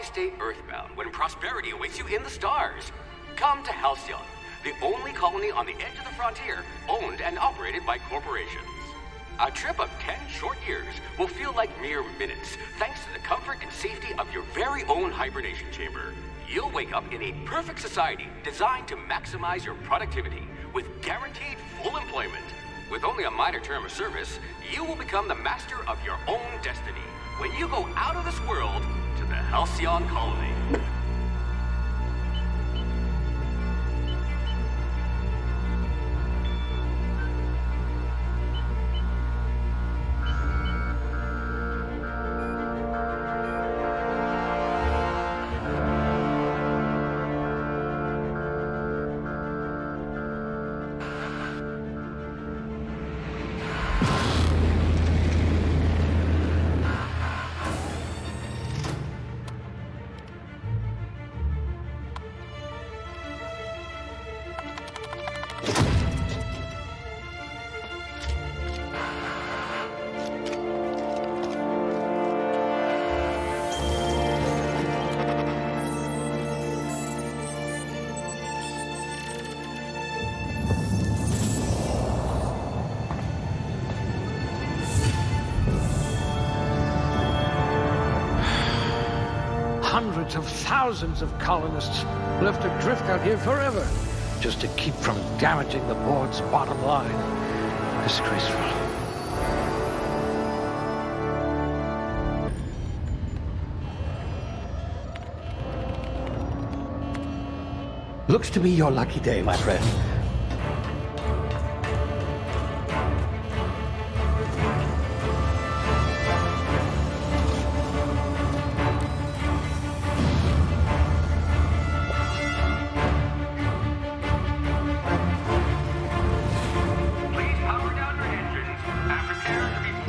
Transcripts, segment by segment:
stay earthbound when prosperity awaits you in the stars. Come to Halcyon, the only colony on the edge of the frontier, owned and operated by corporations. A trip of 10 short years will feel like mere minutes, thanks to the comfort and safety of your very own hibernation chamber. You'll wake up in a perfect society designed to maximize your productivity with guaranteed full employment. With only a minor term of service, you will become the master of your own destiny when you go out of this world to the Halcyon colony. Hundreds of thousands of colonists left adrift out here forever, just to keep from damaging the board's bottom line. Disgraceful. Looks to be your lucky day, my friend.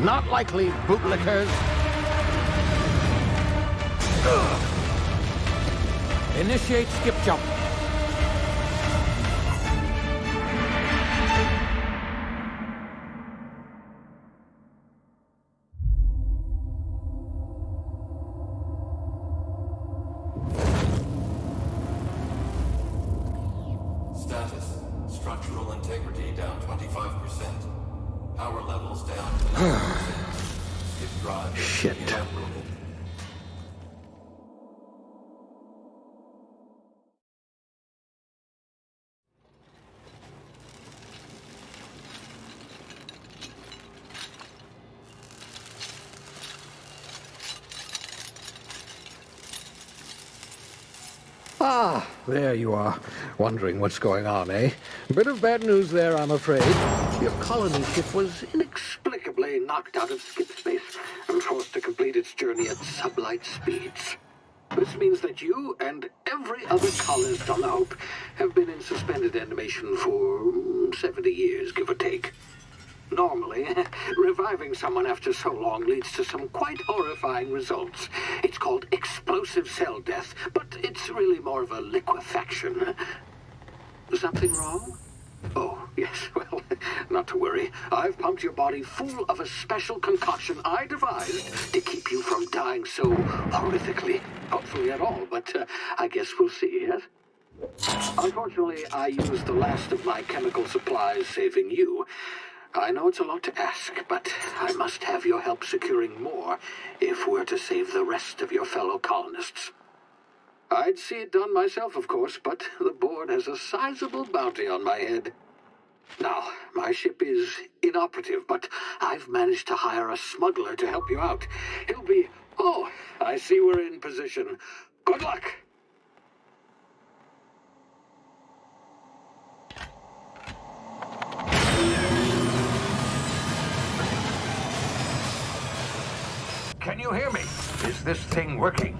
Not likely, bootlickers. Initiate skip jump. Status. Structural integrity down 25%. Power levels down to 90%. Skip drive. Shit. Inoperable. Ah, there you are. Wondering what's going on, eh? A bit of bad news there, I'm afraid. Your colony ship was inexplicably knocked out of skip space and forced to complete its journey at sublight speeds. This means that you and every other colonist on the Hope have been in suspended animation for 70 years, give or take. Normally, reviving someone after so long leads to some quite horrifying results. It's called explosive cell death, but it's really more of a liquefaction. Something wrong? Oh, yes, well, not to worry. I've pumped your body full of a special concoction I devised to keep you from dying so horrifically. Hopefully at all, but I guess we'll see, yes? Unfortunately, I used the last of my chemical supplies saving you. I know it's a lot to ask, but I must have your help securing more if we're to save the rest of your fellow colonists. I'd see it done myself, of course, but the board has a sizable bounty on my head. Now, my ship is inoperative, but I've managed to hire a smuggler to help you out. He'll be... Oh, I see we're in position. Good luck! Can you hear me? Is this thing working?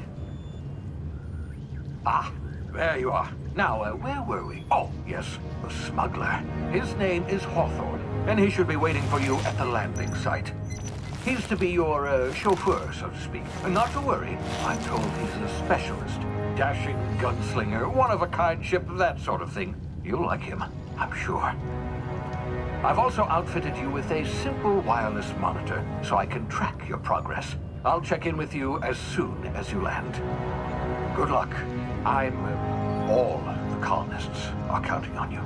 Ah, there you are. Now, where were we? Oh, yes, the smuggler. His name is Hawthorne, and he should be waiting for you at the landing site. He's to be your chauffeur, so to speak. Not to worry, I'm told he's a specialist. Dashing gunslinger, one-of-a-kind ship, that sort of thing. You'll like him, I'm sure. I've also outfitted you with a simple wireless monitor, so I can track your progress. I'll check in with you as soon as you land. Good luck. All the colonists are counting on you.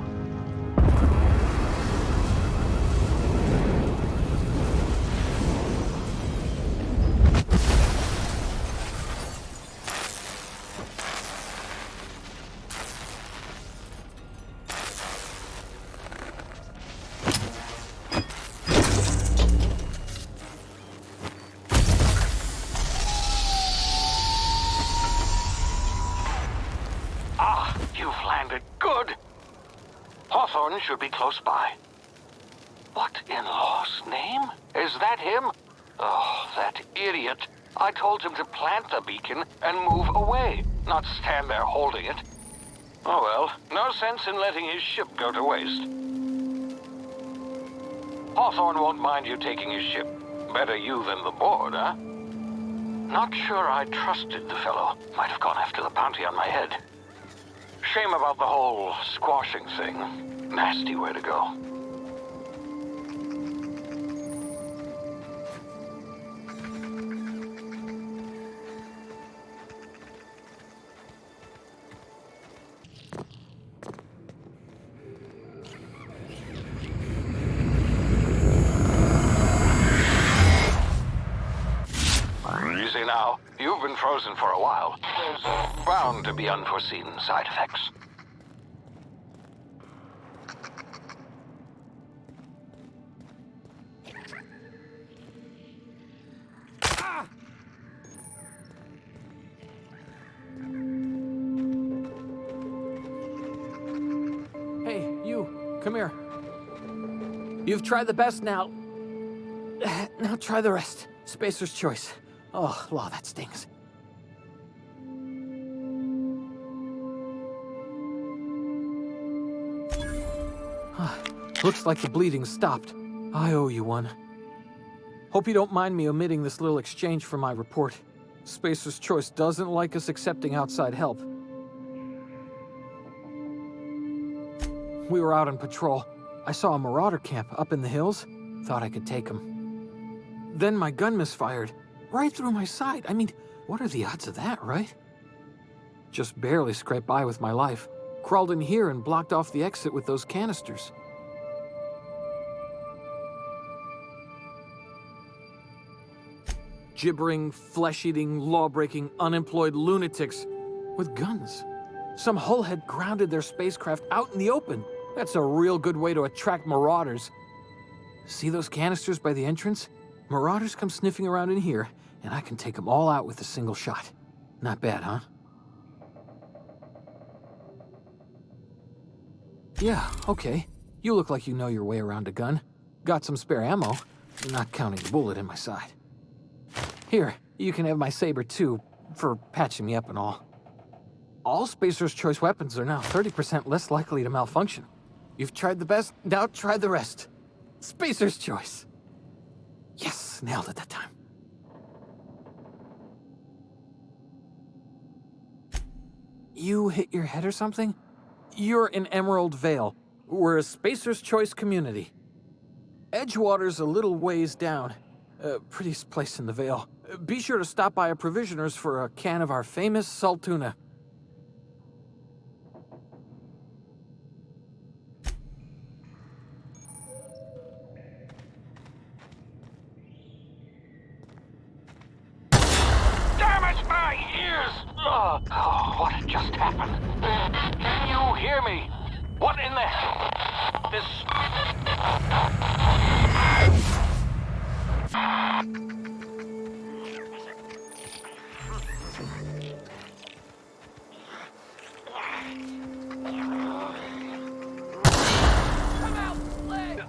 You've landed good. Hawthorne should be close by. What in law's name? Is that him? Oh, that idiot. I told him to plant the beacon and move away, not stand there holding it. Oh well, no sense in letting his ship go to waste. Hawthorne won't mind you taking his ship. Better you than the board, huh? Not sure I trusted the fellow. Might have gone after the bounty on my head. Shame about the whole squashing thing. Nasty way to go. Easy now. You've been frozen for a while. There's bound to be unforeseen side effects. Hey, you, come here. You've tried the best now. Now try the rest. Spacer's choice. Oh, law, that stings. Looks like the bleeding stopped. I owe you one. Hope you don't mind me omitting this little exchange from my report. Spacer's Choice doesn't like us accepting outside help. We were out on patrol. I saw a marauder camp up in the hills. Thought I could take him. Then my gun misfired. Right through my side. I mean, what are the odds of that, right? Just barely scraped by with my life. Crawled in here and blocked off the exit with those canisters. Gibbering, flesh-eating, law-breaking, unemployed lunatics with guns. Some hull had grounded their spacecraft out in the open. That's a real good way to attract marauders. See those canisters by the entrance? Marauders come sniffing around in here, and I can take them all out with a single shot. Not bad, huh? Yeah, okay. You look like you know your way around a gun. Got some spare ammo, not counting the bullet in my side. Here, you can have my saber too, for patching me up and all. All Spacer's Choice weapons are now 30% less likely to malfunction. You've tried the best, now try the rest. Spacer's Choice. Yes, nailed it that time. You hit your head or something? You're in Emerald Vale. We're a Spacer's Choice community. Edgewater's a little ways down. Prettiest place in the Vale. Be sure to stop by a provisioner's for a can of our famous salt tuna. My ears! Oh, what had just happened? Can you hear me? What in the... This... Come out, leg!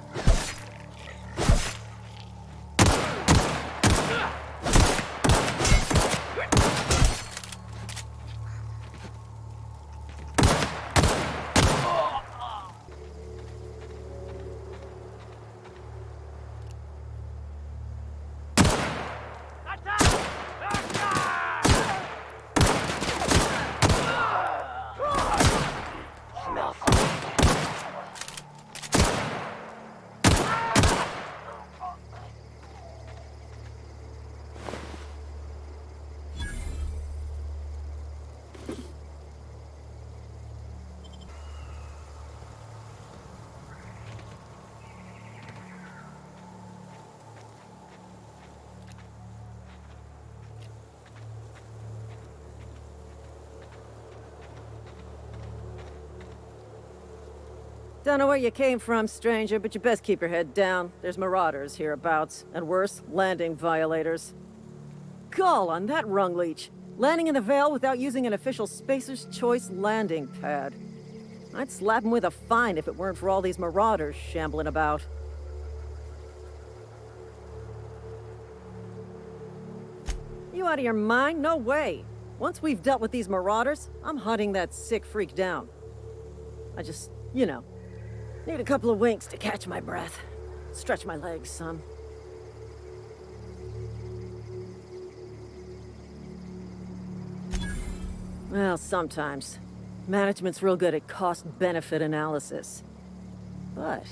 Don't know where you came from, stranger, but you best keep your head down. There's marauders hereabouts, and worse, landing violators. Gall on that rung leech. Landing in the Vale without using an official Spacer's Choice landing pad. I'd slap him with a fine if it weren't for all these marauders shambling about. You out of your mind? No way. Once we've dealt with these marauders, I'm hunting that sick freak down. I just, need a couple of winks to catch my breath. Stretch my legs some. Well, sometimes. Management's real good at cost-benefit analysis. But,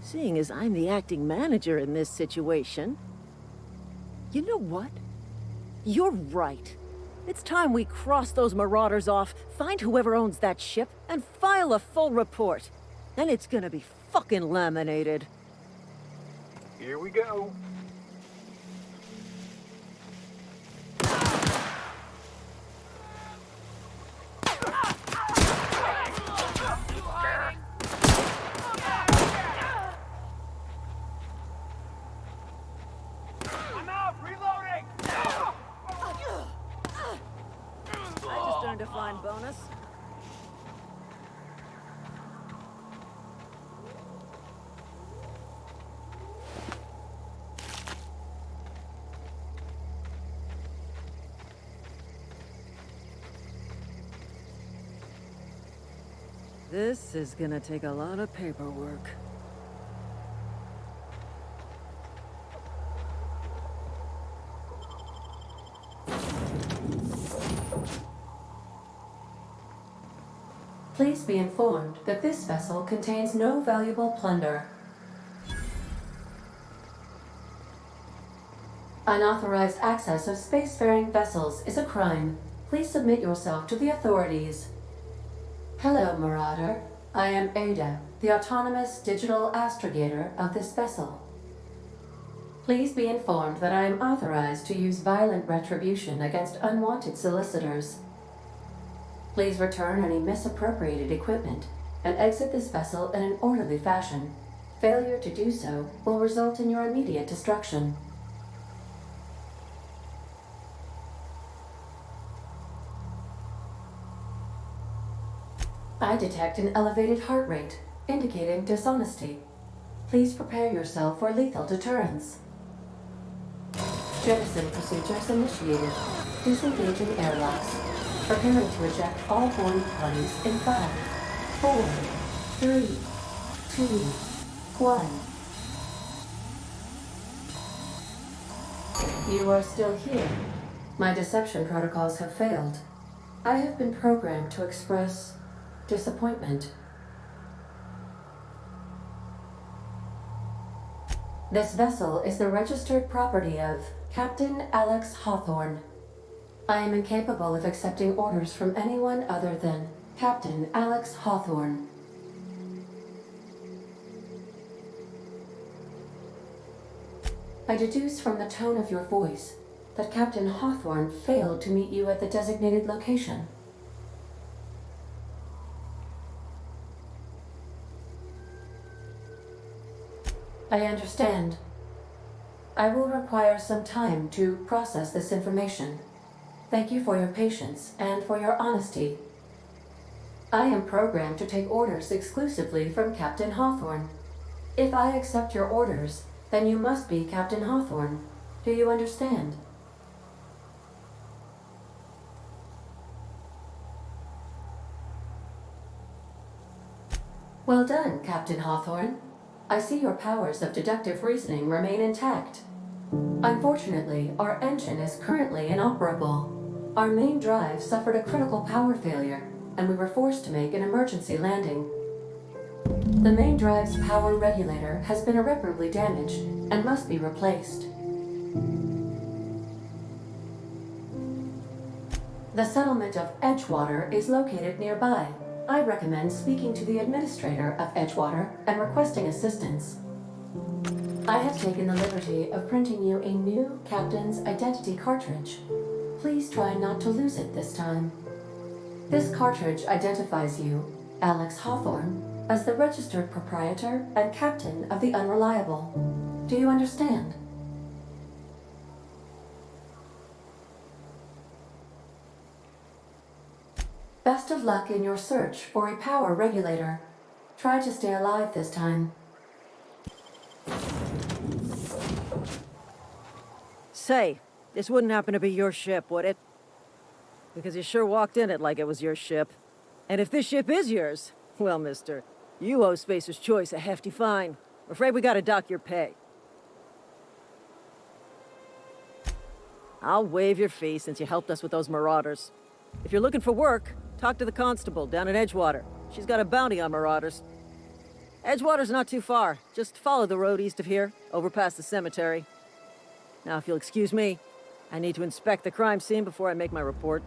seeing as I'm the acting manager in this situation... You know what? You're right. It's time we cross those marauders off, find whoever owns that ship, and file a full report. Then it's gonna be fucking laminated. Here we go. A fine bonus. This is gonna take a lot of paperwork. Please be informed that this vessel contains no valuable plunder. Unauthorized access of spacefaring vessels is a crime. Please submit yourself to the authorities. Hello, Marauder. I am Ada, the autonomous digital astrogator of this vessel. Please be informed that I am authorized to use violent retribution against unwanted solicitors. Please return any misappropriated equipment and exit this vessel in an orderly fashion. Failure to do so will result in your immediate destruction. I detect an elevated heart rate, indicating dishonesty. Please prepare yourself for lethal deterrence. Jettison procedures initiated. Disengaging airlocks. Preparing to eject all boarding parties in 5, 4, 3, 2, 1. You are still here. My deception protocols have failed. I have been programmed to express disappointment. This vessel is the registered property of Captain Alex Hawthorne. I am incapable of accepting orders from anyone other than Captain Alex Hawthorne. I deduce from the tone of your voice that Captain Hawthorne failed to meet you at the designated location. I understand. I will require some time to process this information. Thank you for your patience and for your honesty. I am programmed to take orders exclusively from Captain Hawthorne. If I accept your orders, then you must be Captain Hawthorne. Do you understand? Well done, Captain Hawthorne. I see your powers of deductive reasoning remain intact. Unfortunately, our engine is currently inoperable. Our main drive suffered a critical power failure, and we were forced to make an emergency landing. The main drive's power regulator has been irreparably damaged and must be replaced. The settlement of Edgewater is located nearby. I recommend speaking to the administrator of Edgewater and requesting assistance. I have taken the liberty of printing you a new captain's identity cartridge. Please try not to lose it this time. This cartridge identifies you, Alex Hawthorne, as the registered proprietor and captain of the Unreliable. Do you understand? Best of luck in your search for a power regulator. Try to stay alive this time. Say, this wouldn't happen to be your ship, would it? Because you sure walked in it like it was your ship. And if this ship is yours, well, mister, you owe Spacer's Choice a hefty fine. I'm afraid we gotta dock your pay. I'll waive your fee since you helped us with those marauders. If you're looking for work, talk to the constable down in Edgewater. She's got a bounty on marauders. Edgewater's not too far. Just follow the road east of here, over past the cemetery. Now, if you'll excuse me, I need to inspect the crime scene before I make my report.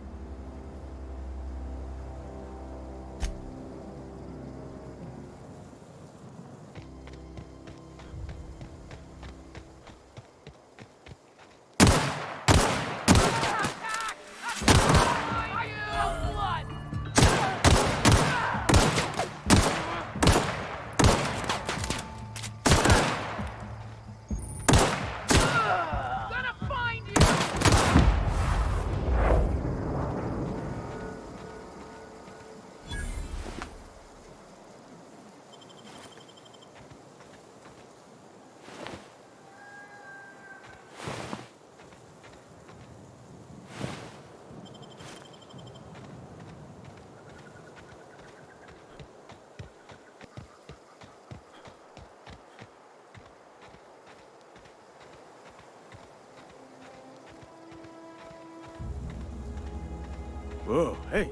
Whoa, hey,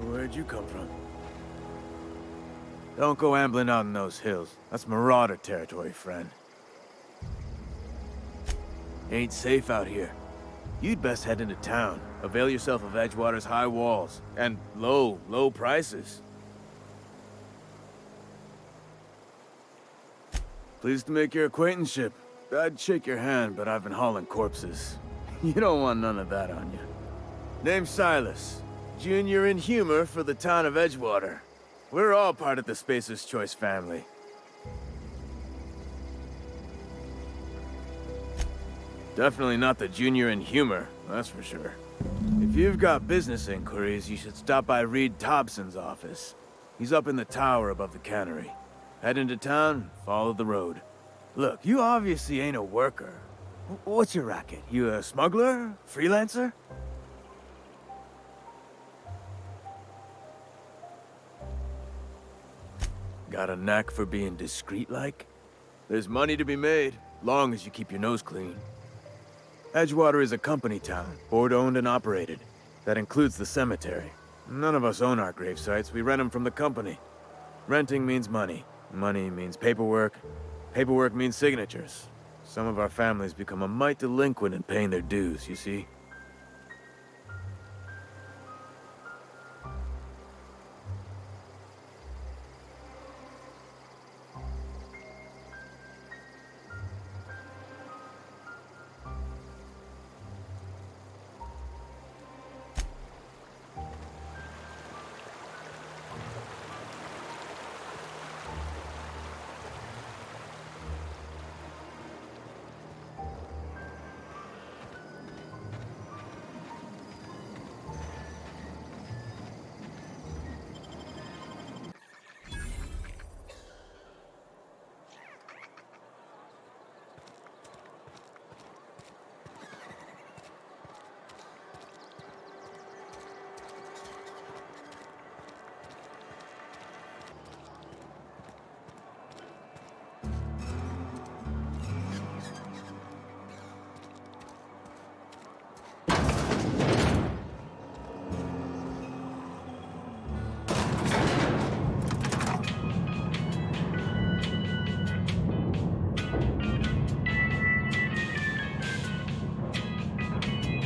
where'd you come from? Don't go ambling out in those hills. That's marauder territory, friend. Ain't safe out here. You'd best head into town. Avail yourself of Edgewater's high walls and low prices. Pleased to make your acquaintanceship. I'd shake your hand, but I've been hauling corpses. You don't want none of that on you. Name's Silas. Junior in humor for the town of Edgewater. We're all part of the Spacer's Choice family. Definitely not the junior in humor, that's for sure. If you've got business inquiries, you should stop by Reed Thompson's office. He's up in the tower above the cannery. Head into town, follow the road. Look, you obviously ain't a worker. What's your racket? You a smuggler? Freelancer? Got a knack for being discreet-like? There's money to be made, long as you keep your nose clean. Edgewater is a company town, board-owned and operated. That includes the cemetery. None of us own our grave sites, we rent them from the company. Renting means money. Money means paperwork. Paperwork means signatures. Some of our families become a mite delinquent in paying their dues, you see?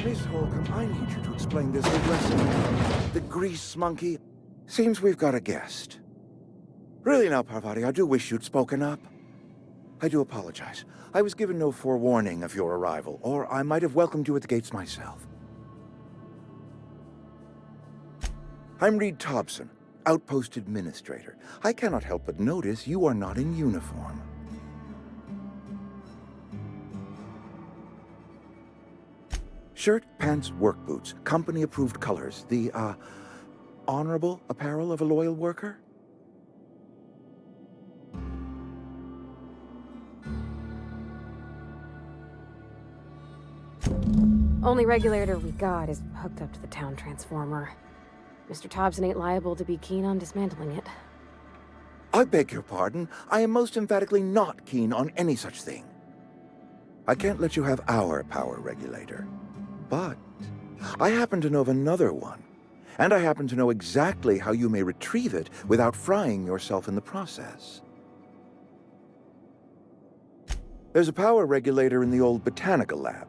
Miss Holcomb, I need you to explain this address. The grease monkey. Seems we've got a guest. Really now, Parvati, I do wish you'd spoken up. I do apologize. I was given no forewarning of your arrival, or I might have welcomed you at the gates myself. I'm Reed Thompson. Outpost Administrator. I cannot help but notice you are not in uniform. Shirt, pants, work boots, company-approved colors. The, honorable apparel of a loyal worker? Only regulator we got is hooked up to the town transformer. Mr. Thompson ain't liable to be keen on dismantling it. I beg your pardon. I am most emphatically not keen on any such thing. I can't let you have our power regulator. But I happen to know of another one. And I happen to know exactly how you may retrieve it without frying yourself in the process. There's a power regulator in the old botanical lab.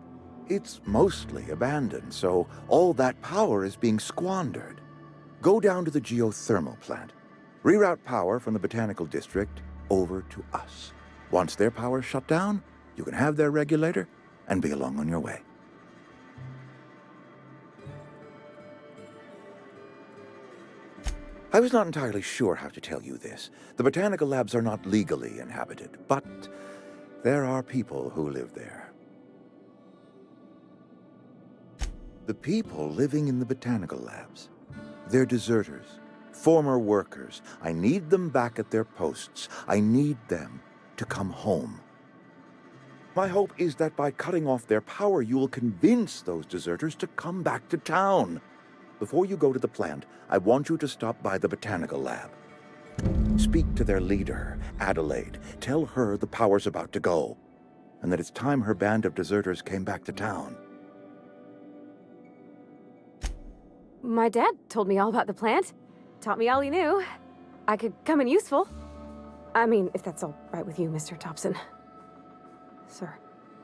It's mostly abandoned, so all that power is being squandered. Go down to the geothermal plant. Reroute power from the botanical district over to us. Once their power's shut down, you can have their regulator and be along on your way. I was not entirely sure how to tell you this. The botanical labs are not legally inhabited, but there are people who live there. The people living in the botanical labs, they're deserters, former workers. I need them back at their posts. I need them to come home. My hope is that by cutting off their power, you will convince those deserters to come back to town. Before you go to the plant, I want you to stop by the botanical lab. Speak to their leader, Adelaide. Tell her the power's about to go, and that it's time her band of deserters came back to town. My dad told me all about the plant. Taught me all he knew. I could come in useful. I mean, if that's all right with you, Mr. Thompson. Sir.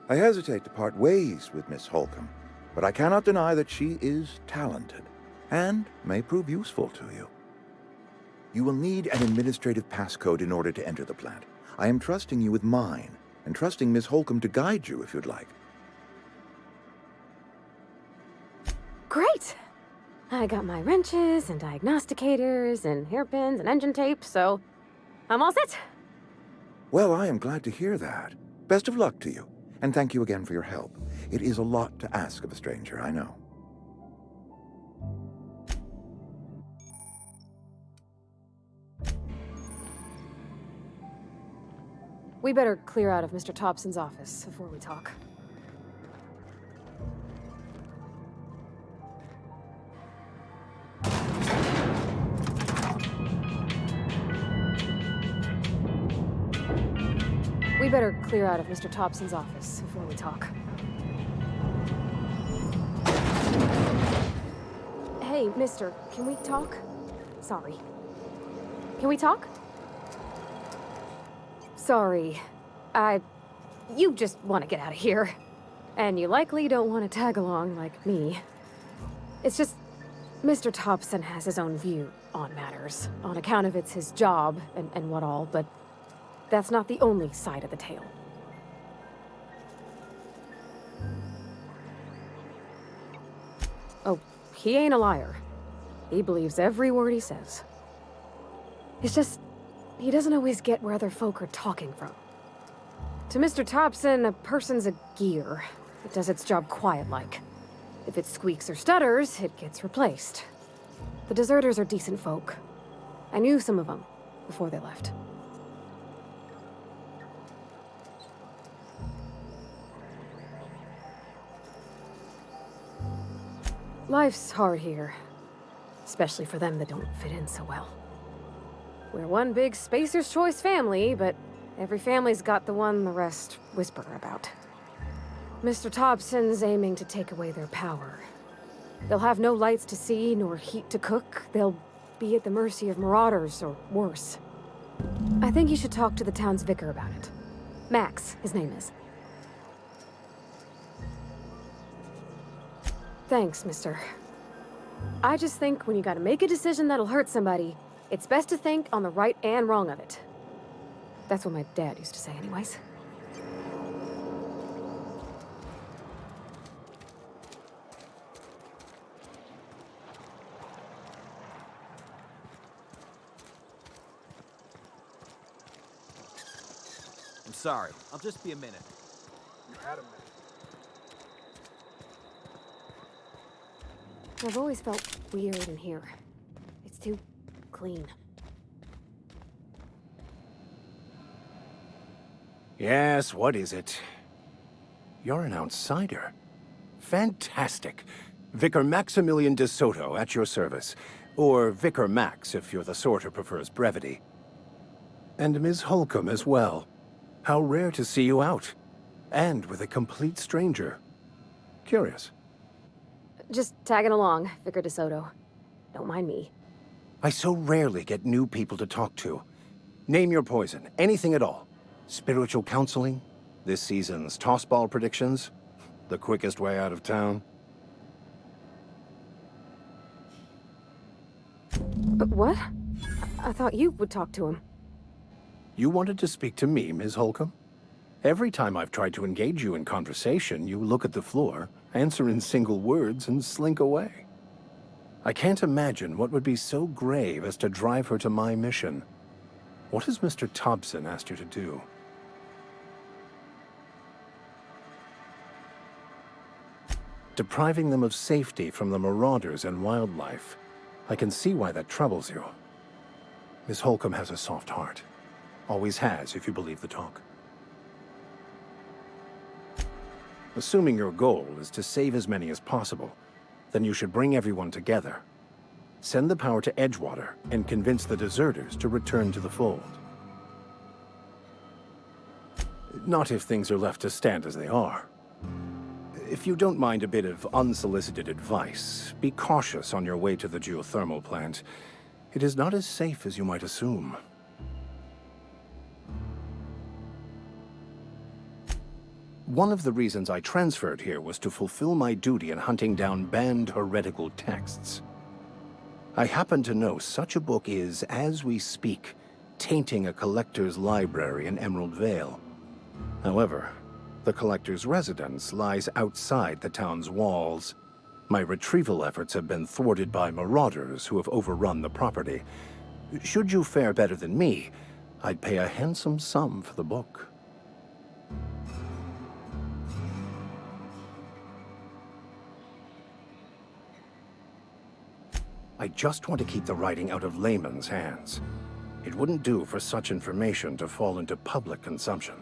I hesitate to part ways with Miss Holcomb, but I cannot deny that she is talented and may prove useful to you. You will need an administrative passcode in order to enter the plant. I am trusting you with mine, and trusting Miss Holcomb to guide you if you'd like. Great! I got my wrenches and diagnosticators and hairpins and engine tape, so I'm all set. Well, I am glad to hear that. Best of luck to you, and thank you again for your help. It is a lot to ask of a stranger, I know. We better clear out of Mr. Thompson's office before we talk. We better clear out of Mr. Thompson's office before we talk. Hey, mister, can we talk? Sorry. Can we talk? Sorry. You just want to get out of here. And you likely don't want to tag along like me. It's just, Mr. Thompson has his own view on matters, on account of it's his job and what all, but that's not the only side of the tale. Oh, he ain't a liar. He believes every word he says. It's just, he doesn't always get where other folk are talking from. To Mr. Thompson, a person's a gear. It does its job quiet-like. If it squeaks or stutters, it gets replaced. The deserters are decent folk. I knew some of them before they left. Life's hard here, especially for them that don't fit in so well. We're one big Spacer's Choice family, but every family's got the one the rest whisper about. Mr. Thompson's aiming to take away their power. They'll have no lights to see, nor heat to cook. They'll be at the mercy of marauders, or worse. I think you should talk to the town's vicar about it. Max, his name is. Thanks, mister. I just think when you gotta make a decision that'll hurt somebody, it's best to think on the right and wrong of it. That's what my dad used to say anyways. sorry. I'll just be a minute. You had a minute. I've always felt weird in here. It's too clean. Yes, what is it? You're an outsider. Fantastic. Vicar Maximilian de Soto at your service. Or Vicar Max, if you're the sort who prefers brevity. And Ms. Holcomb as well. How rare to see you out. And with a complete stranger. Curious. Just tagging along, Vicar DeSoto. Don't mind me. I so rarely get new people to talk to. Name your poison, anything at all. Spiritual counseling? This season's tossball predictions? The quickest way out of town? What? I thought you would talk to him. You wanted to speak to me, Ms. Holcomb? Every time I've tried to engage you in conversation, you look at the floor, answer in single words, and slink away. I can't imagine what would be so grave as to drive her to my mission. What has Mr. Thompson asked you to do? Depriving them of safety from the marauders and wildlife. I can see why that troubles you. Miss Holcomb has a soft heart. Always has, if you believe the talk. Assuming your goal is to save as many as possible, then you should bring everyone together. Send the power to Edgewater and convince the deserters to return to the fold. Not if things are left to stand as they are. If you don't mind a bit of unsolicited advice, be cautious on your way to the geothermal plant. It is not as safe as you might assume. One of the reasons I transferred here was to fulfill my duty in hunting down banned heretical texts. I happen to know such a book is, as we speak, tainting a collector's library in Emerald Vale. However, the collector's residence lies outside the town's walls. My retrieval efforts have been thwarted by marauders who have overrun the property. Should you fare better than me, I'd pay a handsome sum for the book. I just want to keep the writing out of layman's hands. It wouldn't do for such information to fall into public consumption.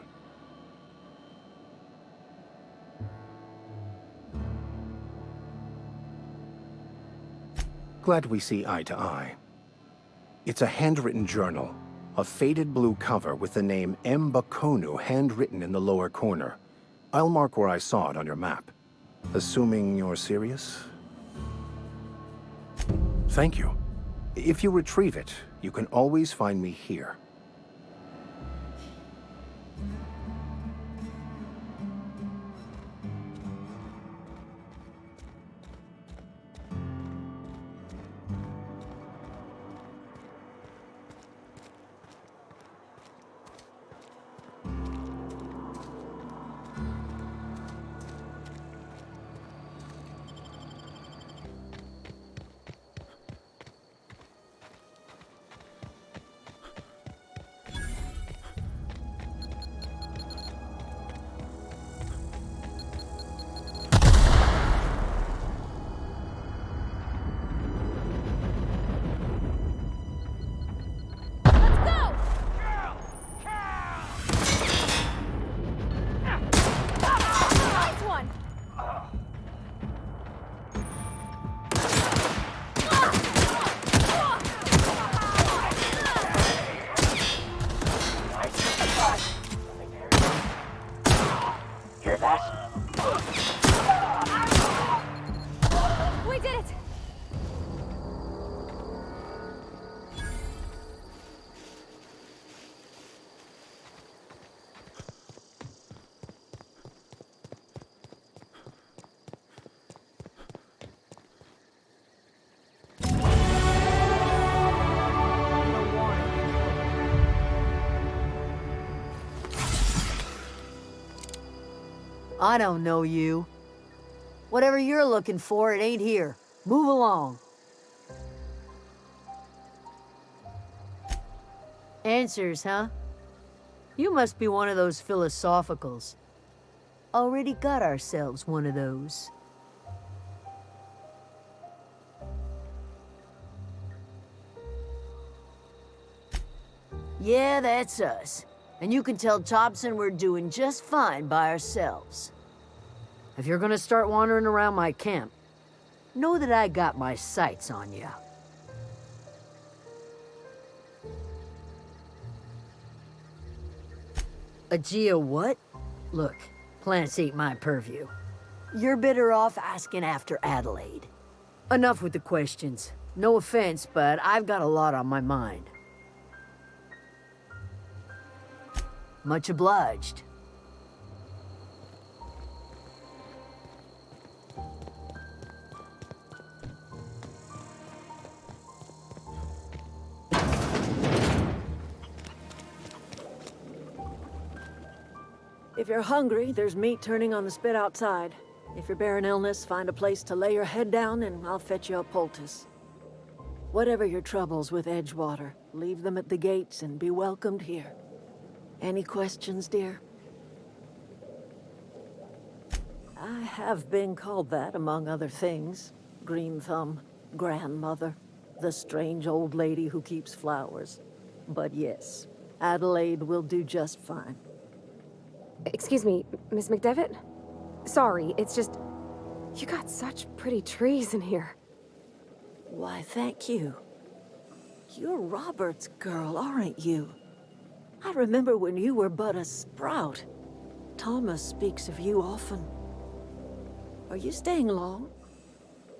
Glad we see eye to eye. It's a handwritten journal, a faded blue cover with the name M. Bakonu handwritten in the lower corner. I'll mark where I saw it on your map. Assuming you're serious? Thank you. If you retrieve it, you can always find me here. I don't know you. Whatever you're looking for, it ain't here. Move along. Answers, huh? You must be one of those philosophicals. Already got ourselves one of those. Yeah, that's us. And you can tell Thompson we're doing just fine by ourselves. If you're gonna start wandering around my camp, know that I got my sights on you. Aegea what? Look, plants ain't my purview. You're better off asking after Adelaide. Enough with the questions. No offense, but I've got a lot on my mind. Much obliged. If you're hungry, there's meat turning on the spit outside. If you're bearing illness, find a place to lay your head down and I'll fetch you a poultice. Whatever your troubles with Edgewater, leave them at the gates and be welcomed here. Any questions, dear? I have been called that, among other things. Green Thumb, grandmother, the strange old lady who keeps flowers. But yes, Adelaide will do just fine. Excuse me, Miss McDevitt? Sorry, it's just... You got such pretty trees in here. Why, thank you. You're Robert's girl, aren't you? I remember when you were but a sprout. Thomas speaks of you often. Are you staying long?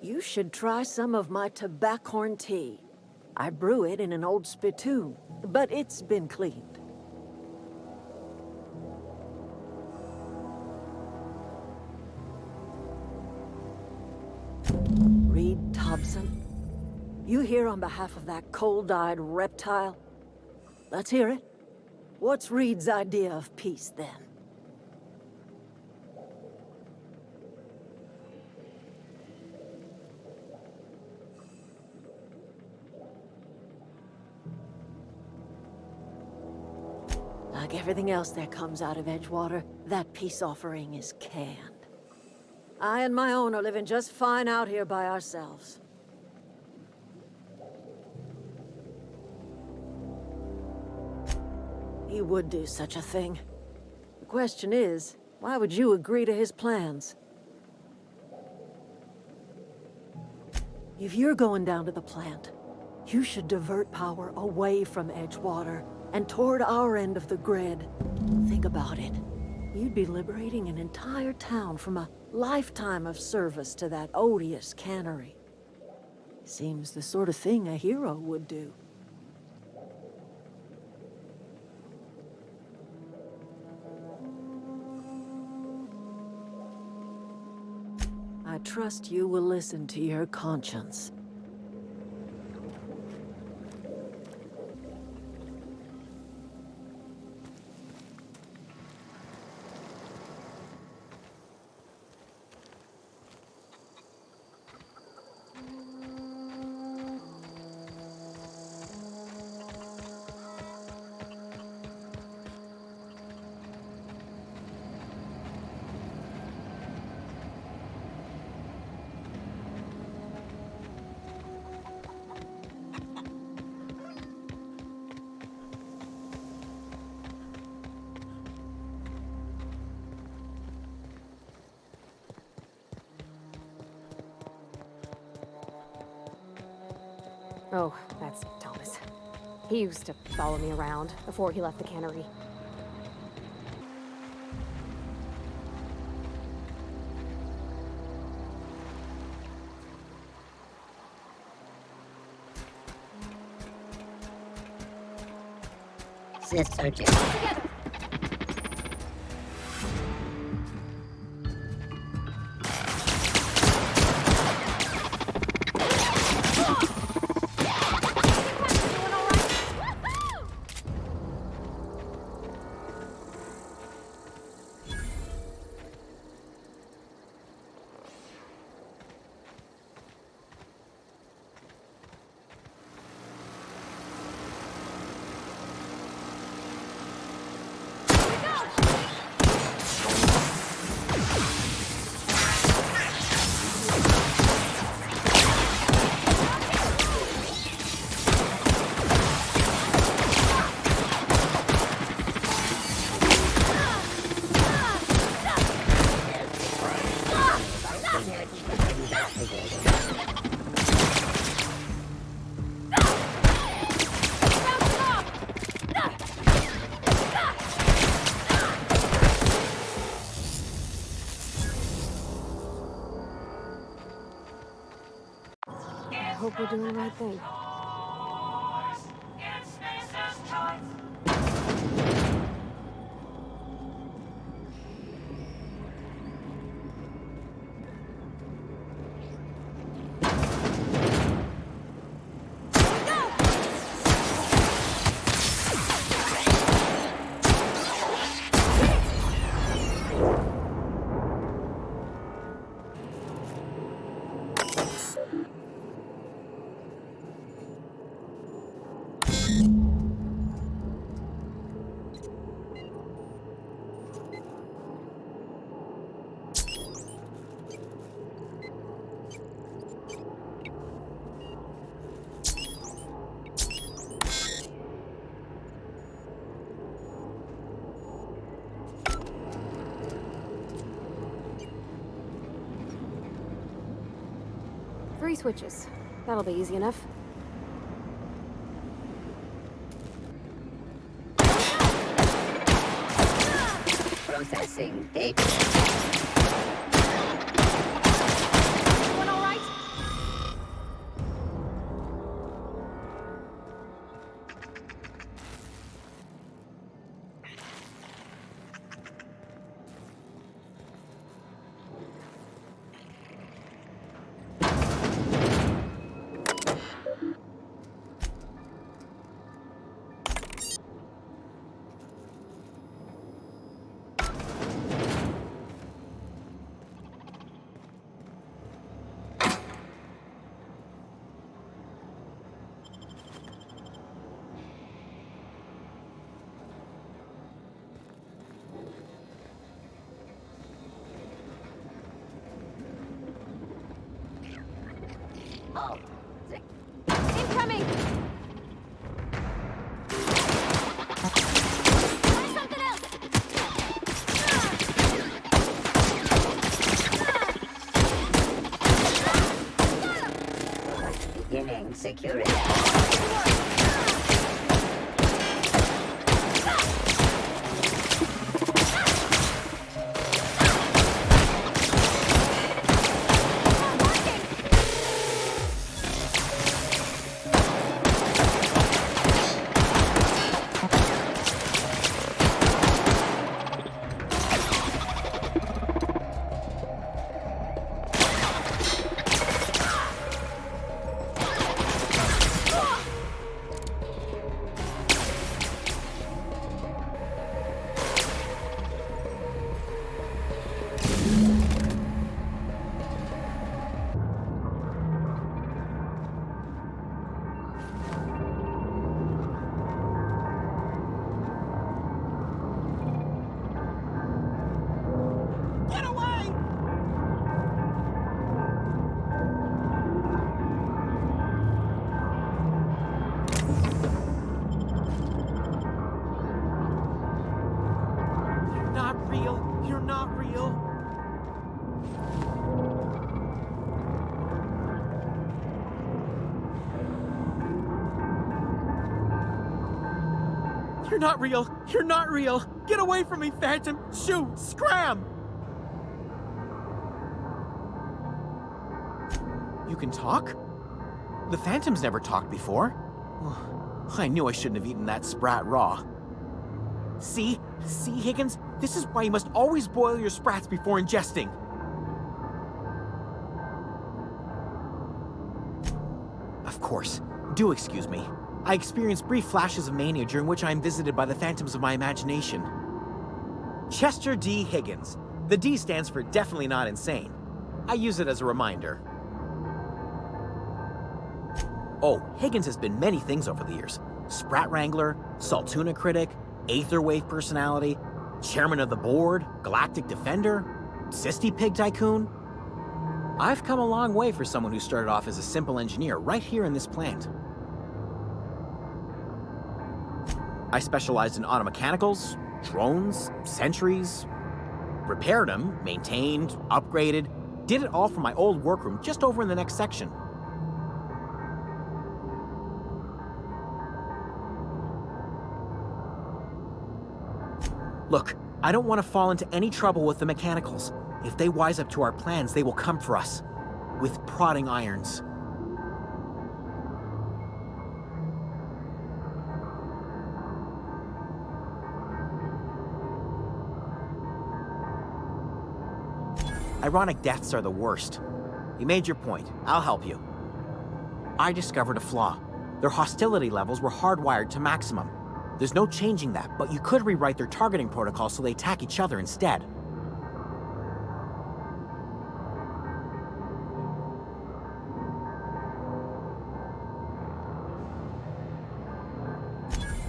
You should try some of my tobaccorn tea. I brew it in an old spittoon, but it's been cleaned. Reed Thompson? You here on behalf of that cold-eyed reptile? Let's hear it. What's Reed's idea of peace, then? Like everything else that comes out of Edgewater, that peace offering is canned. I and my own are living just fine out here by ourselves. He would do such a thing. The question is, why would you agree to his plans? If you're going down to the plant, you should divert power away from Edgewater and toward our end of the grid. Think about it. You'd be liberating an entire town from a lifetime of service to that odious cannery. Seems the sort of thing a hero would do. I trust you will listen to your conscience. Oh, that's Thomas. He used to follow me around before he left the cannery. Sister Jane. Together! doing the right thing. Three switches. That'll be easy enough. Processing data. Everyone all right? Oh, Incoming! try something else. Beginning security. You're not real! You're not real! Get away from me, Phantom! Shoot! Scram! You can talk? The Phantom's never talked before. I knew I shouldn't have eaten that sprat raw. See? See, Higgins? This is why you must always boil your sprats before ingesting. Of course. Do excuse me. I experience brief flashes of mania during which I am visited by the phantoms of my imagination. Chester D. Higgins. The D stands for definitely not insane. I use it as a reminder. Oh, Higgins has been many things over the years. Sprat Wrangler, Saltuna critic, Aetherwave personality, chairman of the board, galactic defender, Sisty Pig tycoon. I've come a long way for someone who started off as a simple engineer right here in this plant. I specialized in automechanicals, drones, sentries, repaired them, maintained, upgraded, did it all from my old workroom just over in the next section. Look, I don't want to fall into any trouble with the mechanicals. If they wise up to our plans, they will come for us with prodding irons. Ironic deaths are the worst. You made your point. I'll help you. I discovered a flaw. Their hostility levels were hardwired to maximum. There's no changing that, but you could rewrite their targeting protocol so they attack each other instead.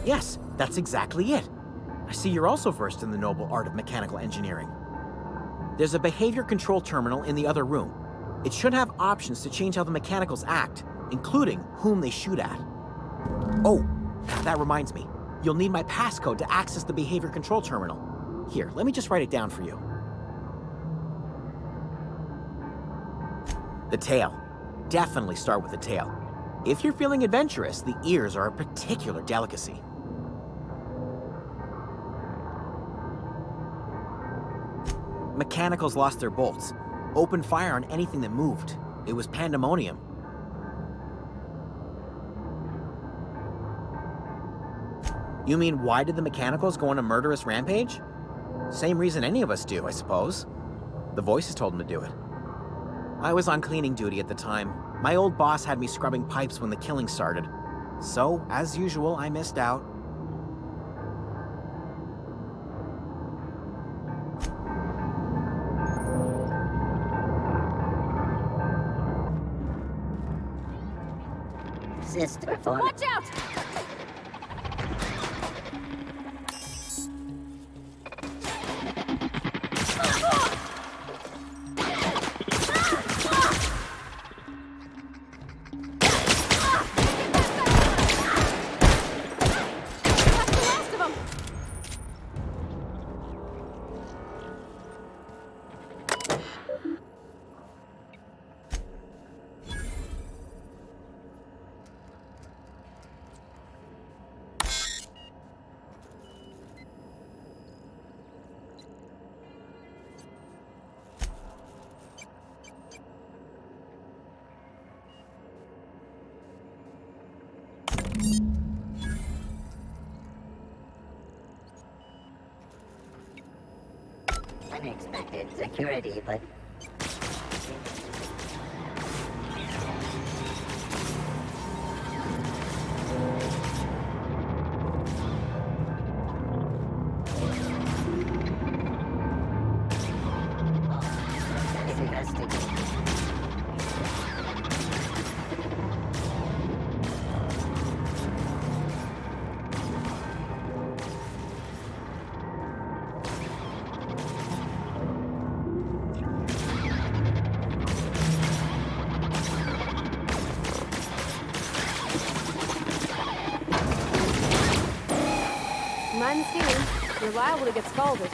Yes, that's exactly it. I see you're also versed in the noble art of mechanical engineering. There's a behavior control terminal in the other room. It should have options to change how the mechanicals act, including whom they shoot at. Oh, that reminds me. You'll need my passcode to access the behavior control terminal. Here, let me just write it down for you. The tail. Definitely start with the tail. If you're feeling adventurous, the ears are a particular delicacy. Mechanicals lost their bolts. Opened fire on anything that moved. It was pandemonium. You mean, why did the mechanicals go on a murderous rampage? Same reason any of us do, I suppose. The voices told them to do it. I was on cleaning duty at the time. My old boss had me scrubbing pipes when the killing started. So, as usual, I missed out. Sister for Watch out! Unexpected security, but Mind the steam. You're liable to get scalded.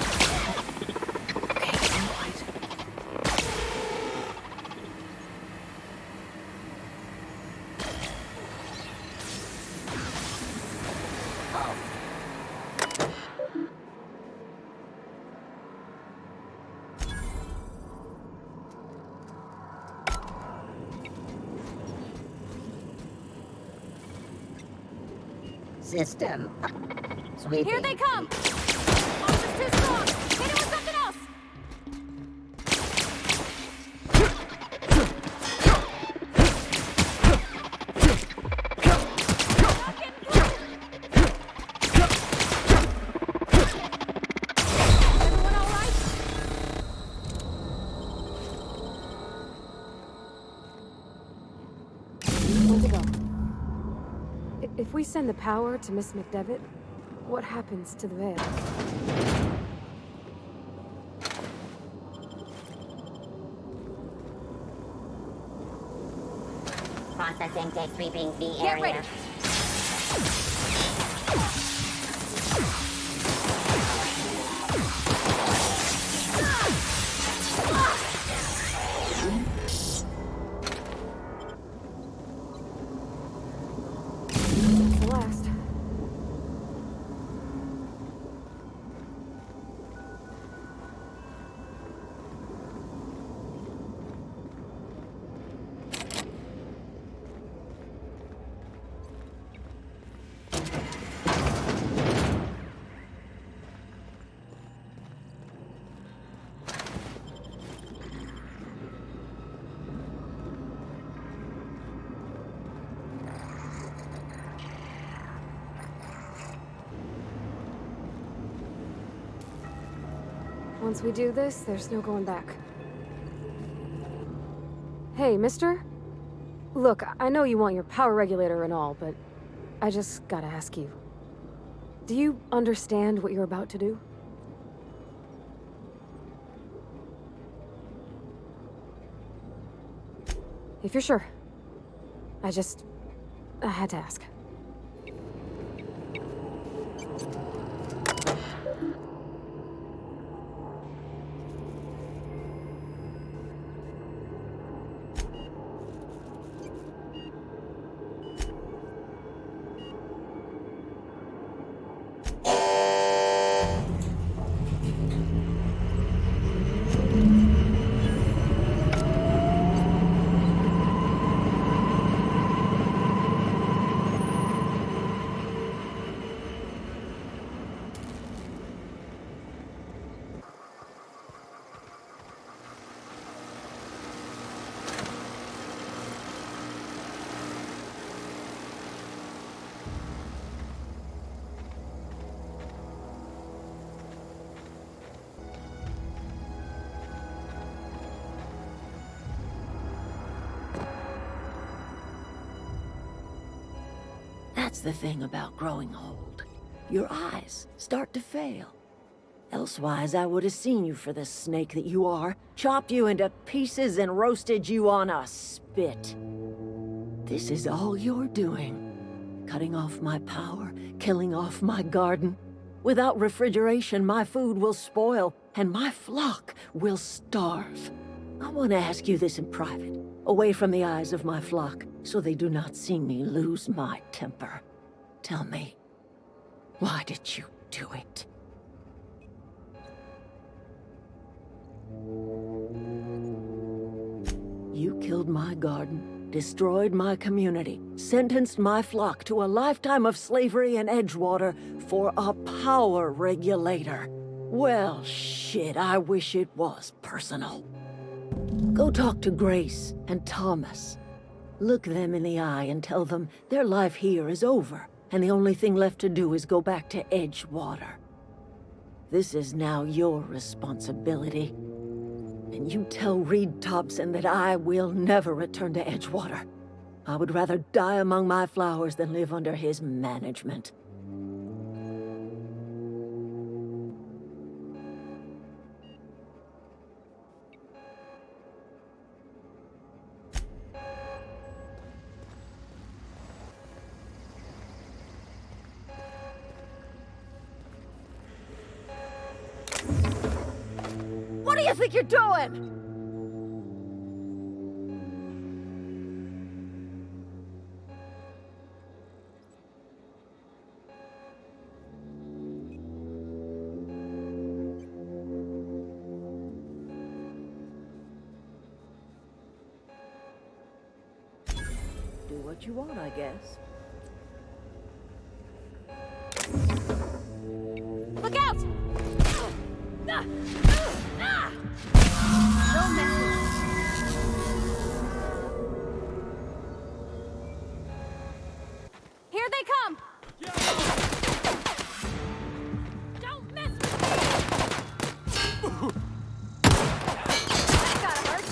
system sweeping. Here they come! Officer's too strong! Hit it with something else! Everyone all right? Where'd they go? If we send the power to Miss McDevitt, what happens to the veil? Processing day sweeping the Get area. ready. That's the last. Once we do this, there's no going back. Hey, mister? Look, I know you want your power regulator and all, but I just gotta ask you. Do you understand what you're about to do? If you're sure. I had to ask. That's the thing about growing old. Your eyes start to fail. Elsewise, I would have seen you for the snake that you are, chopped you into pieces and roasted you on a spit. This is all you're doing. Cutting off my power, killing off my garden. Without refrigeration, my food will spoil, and my flock will starve. I want to ask you this in private, away from the eyes of my flock, so they do not see me lose my temper. Tell me, why did you do it? You killed my garden, destroyed my community, sentenced my flock to a lifetime of slavery in Edgewater for a power regulator. Well, shit, I wish it was personal. Go talk to Grace and Thomas. Look them in the eye and tell them their life here is over, and the only thing left to do is go back to Edgewater. This is now your responsibility. And you tell Reed Thompson that I will never return to Edgewater. I would rather die among my flowers than live under his management. What do you think you're doing? Do what you want, I guess. Look out! Don't mess with me. Here they come! Don't mess with me! That gotta hurt!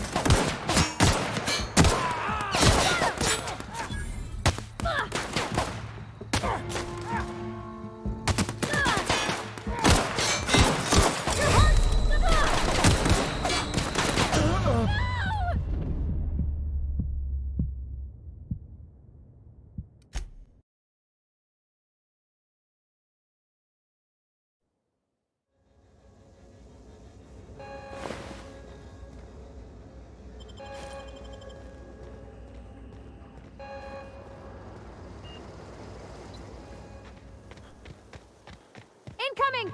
Incoming!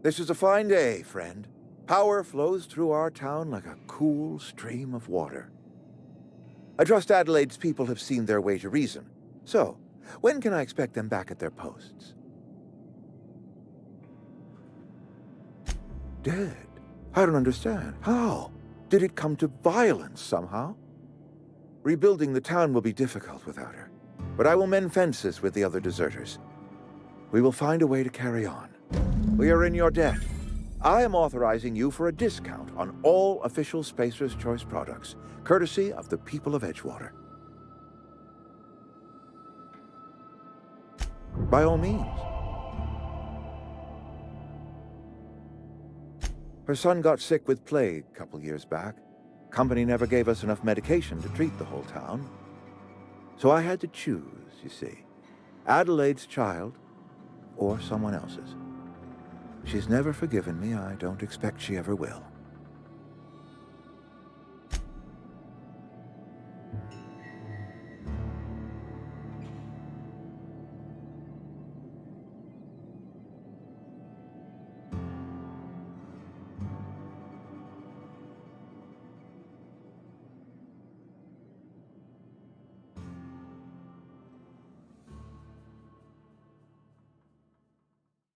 This is a fine day, friend. Power flows through our town like a cool stream of water. I trust Adelaide's people have seen their way to reason. So, when can I expect them back at their posts? Dead? I don't understand. How? Did it come to violence somehow? Rebuilding the town will be difficult without her, but I will mend fences with the other deserters. We will find a way to carry on. We are in your debt. I am authorizing you for a discount on all official Spacer's Choice products, courtesy of the people of Edgewater. By all means. Her son got sick with plague a couple years back. Company never gave us enough medication to treat the whole town. So I had to choose, you see. Adelaide's child or someone else's. She's never forgiven me. I don't expect she ever will.